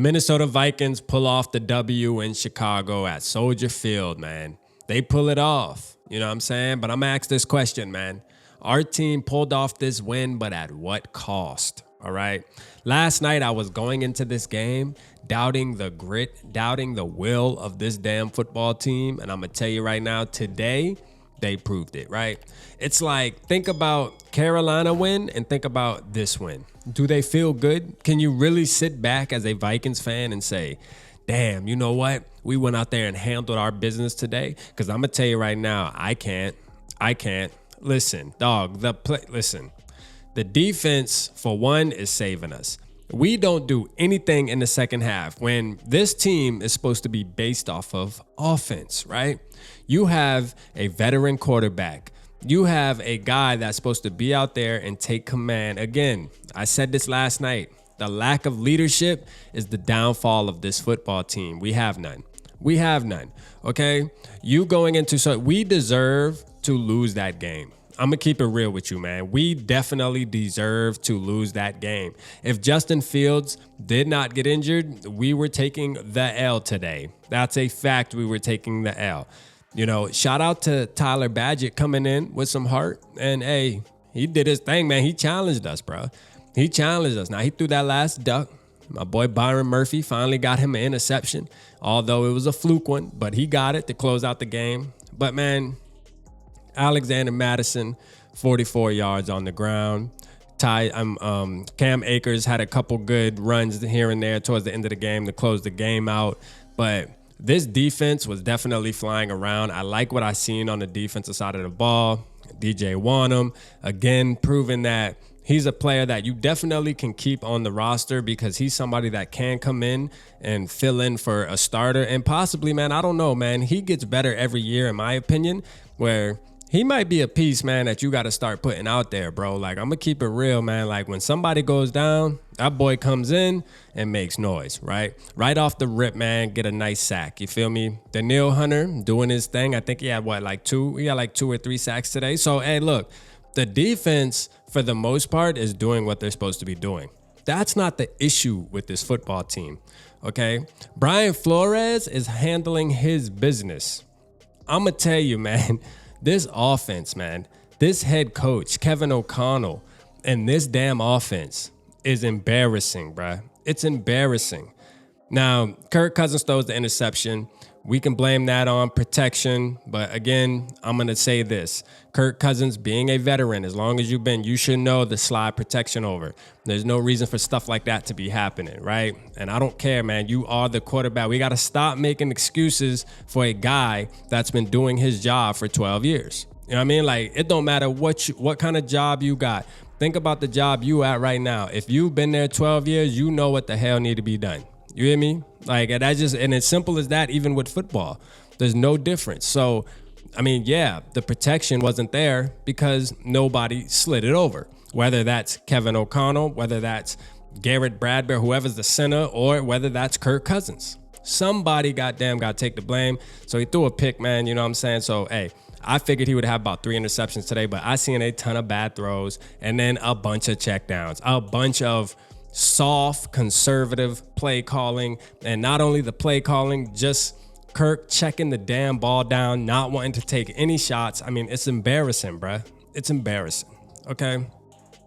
Minnesota Vikings pull off the W in Chicago at Soldier Field, man. They pull it off. You know what I'm saying? But I'm going to ask this question, man. Our team pulled off this win, but at what cost? All right. Last night, I was going into this game doubting the grit, doubting the will of this damn football team. And I'm going to tell you right now, today, they proved it, right? It's like, think about Carolina win and think about this win. Do they feel good? Can you really sit back as a Vikings fan and say, damn, you know what? We went out there and handled our business today? Because I'm going to tell you right now, I can't. Listen, dog, listen. The defense, for one, is saving us. We don't do anything in the second half when this team is supposed to be based off of offense, right? You have a veteran quarterback. You have a guy that's supposed to be out there and take command. Again, I said this last night. The lack of leadership is the downfall of this football team. We have none. Okay? We deserve to lose that game. I'm going to keep it real with you, man. We definitely deserve to lose that game. If Justin Fields did not get injured, we were taking the L today. That's a fact. We were taking the L. You know, shout out to Tyler Badgett coming in with some heart. And, hey, he did his thing, man. He challenged us, bro. He challenged us. Now, he threw that last duck. My boy Byron Murphy finally got him an interception, although it was a fluke one, but he got it to close out the game. But, man, Alexander Madison, 44 yards on the ground. Cam Akers had a couple good runs here and there towards the end of the game to close the game out. But this defense was definitely flying around. I like what I seen on the defensive side of the ball. DJ Wanham, again, proving that he's a player that you definitely can keep on the roster because he's somebody that can come in and fill in for a starter. And possibly, man, I don't know, man. He gets better every year, in my opinion, where he might be a piece, man, that you got to start putting out there, bro. Like, I'm going to keep it real, man. Like, when somebody goes down, that boy comes in and makes noise, right? Right off the rip, man, get a nice sack. You feel me? Daniil Hunter doing his thing. I think he had, two or three sacks today. So, hey, look, the defense, for the most part, is doing what they're supposed to be doing. That's not the issue with this football team, okay? Brian Flores is handling his business. I'm going to tell you, man, this offense, man, this head coach, Kevin O'Connell, and this damn offense is embarrassing, bruh. It's embarrassing. Now, Kirk Cousins throws the interception. We can blame that on protection. But again, I'm going to say this. Kirk Cousins, being a veteran, as long as you've been, you should know the slide protection over. There's no reason for stuff like that to be happening, right? And I don't care, man. You are the quarterback. We got to stop making excuses for a guy that's been doing his job for 12 years. You know what I mean? Like, it don't matter what kind of job you got. Think about the job you at right now. If you've been there 12 years, you know what the hell need to be done. You hear me? Like, and it's simple as that, even with football. There's no difference. So, I mean, yeah, the protection wasn't there because nobody slid it over. Whether that's Kevin O'Connell, whether that's Garrett Bradbury, whoever's the center, or whether that's Kirk Cousins. Somebody goddamn got to take the blame. So he threw a pick, man, you know what I'm saying? So, hey, I figured he would have about 3 interceptions today, but I seen a ton of bad throws and then a bunch of checkdowns, a bunch of soft, conservative play calling. And not only the play calling, just Kirk checking the damn ball down, not wanting to take any shots. I mean, it's embarrassing, bruh. It's embarrassing, okay?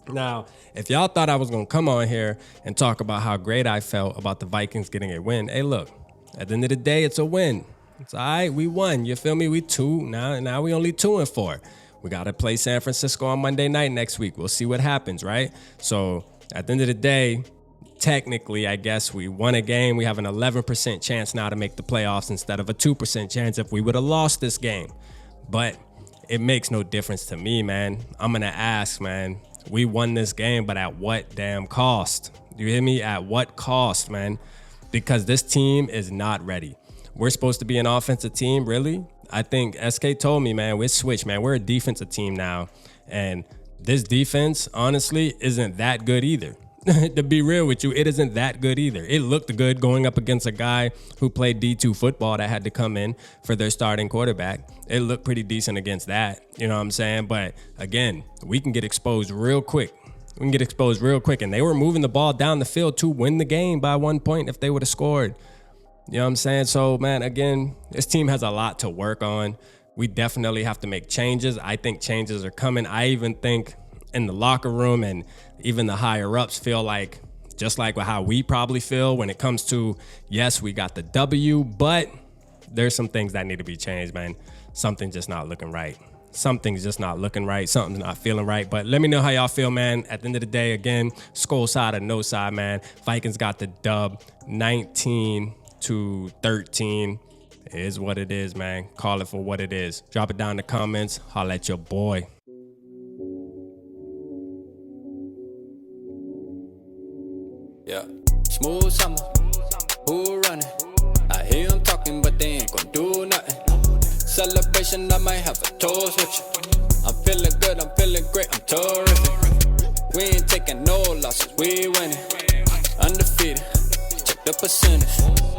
Now, if y'all thought I was going to come on here and talk about how great I felt about the Vikings getting a win, hey, look, at the end of the day, it's a win. It's all right. We won. You feel me? We 2. Now we only 2-4. We got to play San Francisco on Monday night next week. We'll see what happens, right? So at the end of the day, technically, I guess we won a game. We have an 11% chance now to make the playoffs instead of a 2% chance if we would have lost this game. But it makes no difference to me, man. I'm going to ask, man, we won this game, but at what damn cost? You hear me? At what cost, man? Because this team is not ready. We're supposed to be an offensive team, really? I think SK told me, man, we're switched, man. We're a defensive team now. And this defense, honestly, isn't that good either. To be real with you, it isn't that good either. It looked good going up against a guy who played D2 football that had to come in for their starting quarterback. It looked pretty decent against that, you know what I'm saying? But again, we can get exposed real quick. we can get exposed real quick. And they were moving the ball down the field to win the game by 1 point if they would have scored. You know what I'm saying? So, man, again, this team has a lot to work on. We definitely have to make changes. I think changes are coming. I even think in the locker room and even the higher ups feel like, just like how we probably feel when it comes to, yes, we got the W, but there's some things that need to be changed, man. Something's just not looking right. Something's just not looking right. Something's not feeling right. But let me know how y'all feel, man. At the end of the day, again, skull side or no side, man. Vikings got the dub, 19-13. It is what it is, man. Call it for what it is. Drop it down in the comments. Holla at your boy. Yeah, smooth summer, who running? I hear them talking, but they ain't gon' do nothing. Celebration, I might have a toast with you. I'm feeling good, I'm feeling great, I'm terrific. We ain't taking no losses, we winning. Undefeated, check the percentage.